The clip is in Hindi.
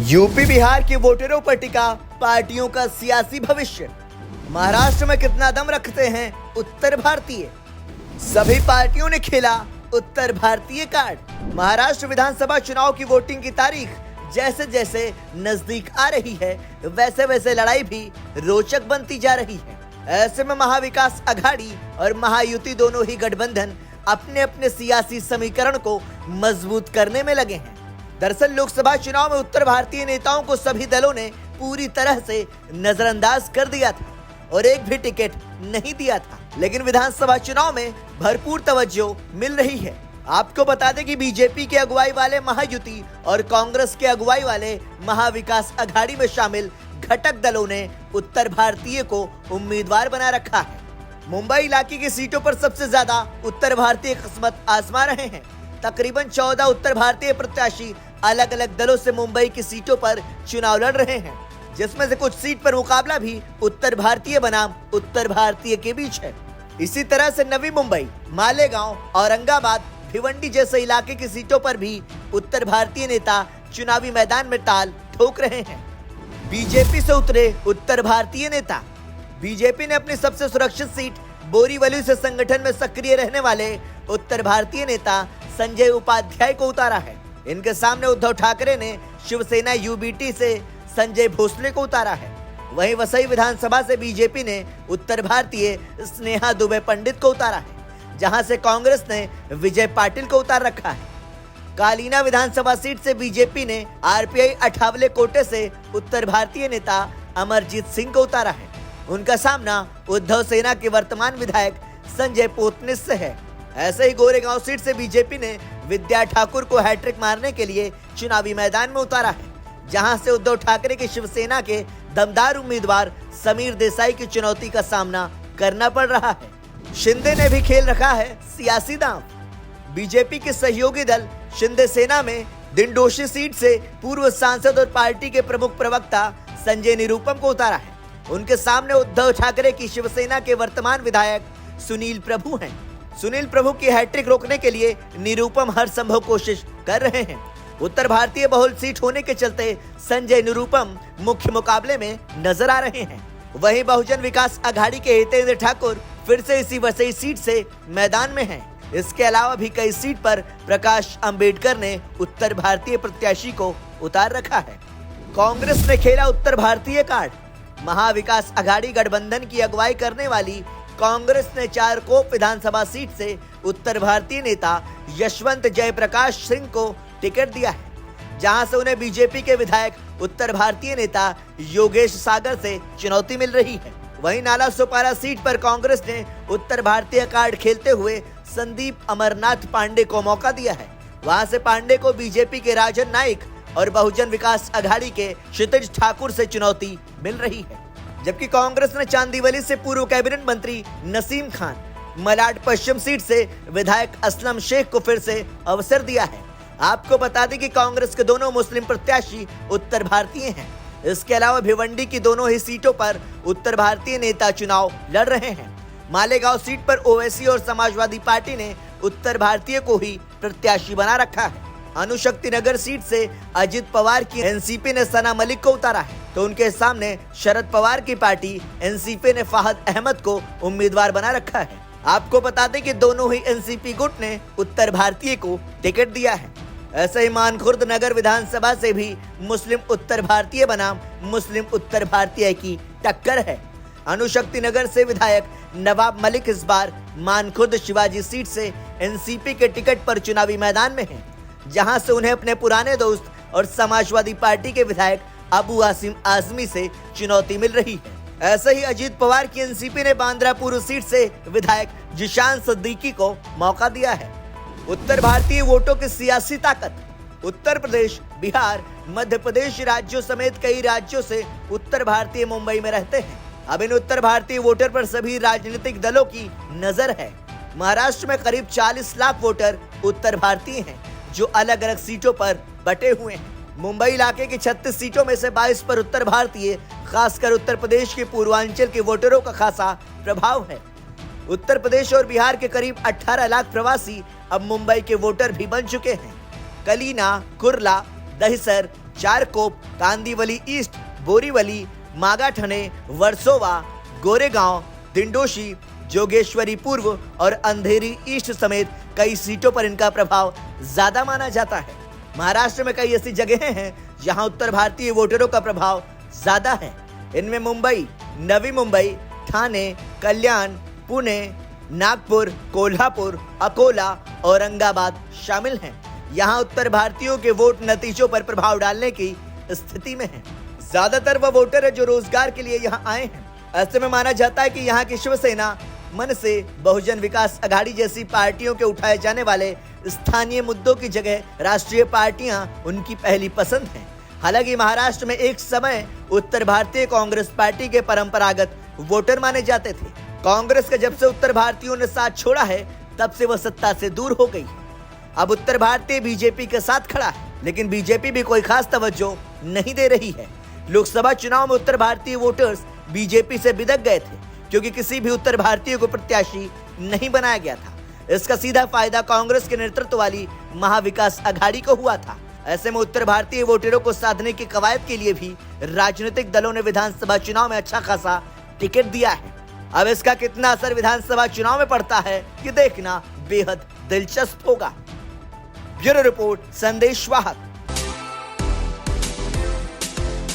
यूपी बिहार के वोटरों पर टिका पार्टियों का सियासी भविष्य। महाराष्ट्र में कितना दम रखते हैं उत्तर भारतीय। सभी पार्टियों ने खेला उत्तर भारतीय कार्ड। महाराष्ट्र विधानसभा चुनाव की वोटिंग की तारीख जैसे जैसे नजदीक आ रही है, वैसे वैसे लड़ाई भी रोचक बनती जा रही है। ऐसे में महाविकास अघाड़ी और महायुति दोनों ही गठबंधन अपने अपने सियासी समीकरण को मजबूत करने में लगे हैं। दरअसल लोकसभा चुनाव में उत्तर भारतीय नेताओं को सभी दलों ने पूरी तरह से नजरअंदाज कर दिया था और एक भी टिकट नहीं दिया था, लेकिन विधानसभा चुनाव में भरपूर तवज्जो मिल रही है। आपको बता दें कि बीजेपी के अगुवाई वाले महायुति और कांग्रेस के अगुवाई वाले महाविकास अघाड़ी में शामिल घटक दलों ने उत्तर भारतीय को उम्मीदवार बना रखा है। मुंबई इलाके की सीटों पर सबसे ज्यादा उत्तर भारतीय किस्मत आजमा रहे हैं। तकरीबन 14 उत्तर भारतीय प्रत्याशी अलग अलग दलों से मुंबई की सीटों पर चुनाव लड़ रहे हैं, जिसमें से कुछ सीट पर मुकाबला भी उत्तर भारतीय बनाम उत्तर भारतीय के बीच है। इसी तरह से नवी मुंबई, मालेगांव, औरंगाबाद, भिवंडी जैसे इलाके की सीटों पर भी उत्तर भारतीय नेता चुनावी मैदान में ताल ठोक रहे हैं। बीजेपी से उतरे उत्तर भारतीय नेता। बीजेपी ने अपनी सबसे सुरक्षित सीट बोरीवली से संगठन में सक्रिय रहने वाले उत्तर भारतीय नेता संजय उपाध्याय को उतारा है। इनके सामने उद्धव ठाकरे ने शिवसेना यूबीटी से संजय भोसले को उतारा है। वहीं वसई विधानसभा से बीजेपी ने उत्तर भारतीय स्नेहा दुबे पंडित को उतारा है, जहां से कांग्रेस ने विजय पाटिल को उतार रखा है। कालीना विधानसभा सीट से बीजेपी ने आरपीआई अठावले कोटे से उत्तर भारतीय नेता अमरजीत सिंह को उतारा है। उनका सामना उद्धव सेना के वर्तमान विधायक संजय पोतनिस से है। ऐसे ही गोरेगांव सीट से बीजेपी ने विद्या ठाकुर को हैट्रिक मारने के लिए चुनावी मैदान में उतारा है, जहां से उद्धव ठाकरे की शिवसेना के दमदार उम्मीदवार समीर देसाई की चुनौती का सामना करना पड़ रहा है। शिंदे ने भी खेल रखा है सियासी दांव। बीजेपी के सहयोगी दल शिंदे सेना में दिंडोशी सीट से पूर्व सांसद और पार्टी के प्रमुख प्रवक्ता संजय निरुपम को उतारा है। उनके सामने उद्धव ठाकरे की शिवसेना के वर्तमान विधायक सुनील प्रभु हैं। सुनील प्रभु की हैट्रिक रोकने के लिए निरुपम हर संभव कोशिश कर रहे हैं। उत्तर भारतीय बहुल सीट होने के चलते संजय निरुपम मुख्य मुकाबले में नजर आ रहे हैं। वहीं बहुजन विकास अघाड़ी के हितेंद्र ठाकुर फिर से इसी वसई सीट से मैदान में हैं। इसके अलावा भी कई सीट पर प्रकाश अंबेडकर ने उत्तर भारतीय प्रत्याशी को उतार रखा है। कांग्रेस ने खेला उत्तर भारतीय कार्ड। महाविकास अघाड़ी गठबंधन की अगुवाई करने वाली कांग्रेस ने चारकोप विधानसभा सीट से उत्तर भारतीय नेता यशवंत जयप्रकाश सिंह को टिकट दिया है, जहां से उन्हें बीजेपी के विधायक उत्तर भारतीय नेता योगेश सागर से चुनौती मिल रही है। वहीं नाला सोपारा सीट पर कांग्रेस ने उत्तर भारतीय कार्ड खेलते हुए संदीप अमरनाथ पांडे को मौका दिया है। वहां से पांडे को बीजेपी के राजन नाइक और बहुजन विकास अघाड़ी के क्षितिज ठाकुर से चुनौती मिल रही है, जबकि कांग्रेस ने चांदीवली से पूर्व कैबिनेट मंत्री नसीम खान, मलाड पश्चिम सीट से विधायक असलम शेख को फिर से अवसर दिया है। आपको बता दें कि कांग्रेस के दोनों मुस्लिम प्रत्याशी उत्तर भारतीय हैं। इसके अलावा भिवंडी की दोनों ही सीटों पर उत्तर भारतीय नेता चुनाव लड़ रहे हैं। मालेगांव सीट पर ओवैसी और समाजवादी पार्टी ने उत्तर भारतीय को ही प्रत्याशी बना रखा है। अनुशक्ति नगर सीट से अजित पवार की एनसीपी ने सना मलिक को उतारा है, तो उनके सामने शरद पवार की पार्टी एनसीपी ने फाहद अहमद को उम्मीदवार बना रखा है। आपको बता दें कि दोनों ही एनसीपी गुट ने उत्तर भारतीय को टिकट दिया है। ऐसे ही मानखुर्द नगर विधानसभा से भी मुस्लिम उत्तर भारतीय बनाम मुस्लिम उत्तर भारतीय की टक्कर है। अनुशक्ति नगर से विधायक नवाब मलिक इस बार मानखुर्द शिवाजी सीट से एनसीपी के टिकट पर चुनावी मैदान में हैं, जहां से उन्हें अपने पुराने दोस्त और समाजवादी पार्टी के विधायक अबू आसिम आजमी से चुनौती मिल रही है। ऐसे ही अजीत पवार की एनसीपी ने बांद्रा पूर्व सीट से विधायक जिशान सिद्दीकी को मौका दिया है। उत्तर भारतीय वोटों की सियासी ताकत। उत्तर प्रदेश, बिहार, मध्य प्रदेश राज्यों समेत कई राज्यों से उत्तर भारतीय मुंबई में रहते हैं। अब इन उत्तर भारतीय वोटर पर सभी राजनीतिक दलों की नजर है। महाराष्ट्र में करीब 40 लाख वोटर उत्तर भारतीय हैं, जो अलग अलग सीटों पर बटे हुए हैं। मुंबई इलाके की 36 सीटों में से 22 पर उत्तर भारतीय, खासकर उत्तर प्रदेश के पूर्वांचल के वोटरों का खासा प्रभाव है। उत्तर प्रदेश और बिहार के करीब 18 लाख प्रवासी अब मुंबई के वोटर भी बन चुके हैं। कलीना, कुर्ला, दहिसर, चारकोप, कांदिवली ईस्ट, बोरीवली, मागाठणे, वर्सोवा, गोरेगांव, दिंडोशी, जोगेश्वरी पूर्व और अंधेरी ईस्ट समेत कई सीटों पर इनका प्रभाव ज्यादा माना जाता है। महाराष्ट्र में कई ऐसी जगहें हैं जहां उत्तर भारतीय वोटरों का प्रभाव ज्यादा है। इनमें मुंबई, नवी मुंबई, ठाणे, कल्याण, पुणे, नागपुर, कोल्हापुर, अकोला, औरंगाबाद शामिल हैं। यहाँ उत्तर भारतीयों के वोट नतीजों पर प्रभाव डालने की स्थिति में हैं। ज्यादातर वह वोटर है जो रोजगार के लिए यहाँ आए हैं। ऐसे में माना जाता है कि यहाँ की शिवसेना, मनसे, बहुजन विकास अघाड़ी जैसी पार्टियों के उठाए जाने वाले स्थानीय मुद्दों की जगह राष्ट्रीय पार्टियां उनकी पहली पसंद हैं। हालांकि महाराष्ट्र में एक समय उत्तर भारतीय कांग्रेस पार्टी के परंपरागत वोटर माने जाते थे। कांग्रेस का जब से उत्तर भारतीयों ने साथ छोड़ा है तब से वह सत्ता से दूर हो गई है। अब उत्तर भारतीय बीजेपी के साथ खड़ा है, लेकिन बीजेपी भी कोई खास तवज्जो नहीं दे रही है। लोकसभा चुनाव में उत्तर भारतीय वोटर्स बीजेपी से बिदक गए थे क्योंकि किसी भी उत्तर भारतीय को प्रत्याशी नहीं बनाया गया था। इसका सीधा फायदा कांग्रेस के नेतृत्व वाली महाविकास अघाड़ी को हुआ था। ऐसे में उत्तर भारतीय वोटरों को साधने की कवायद के लिए भी राजनीतिक दलों ने विधानसभा चुनाव में अच्छा खासा टिकट दिया है। अब इसका कितना असर विधानसभा चुनाव में पड़ता है ये देखना बेहद दिलचस्प होगा। ब्यूरो रिपोर्ट, संदेश वाहक।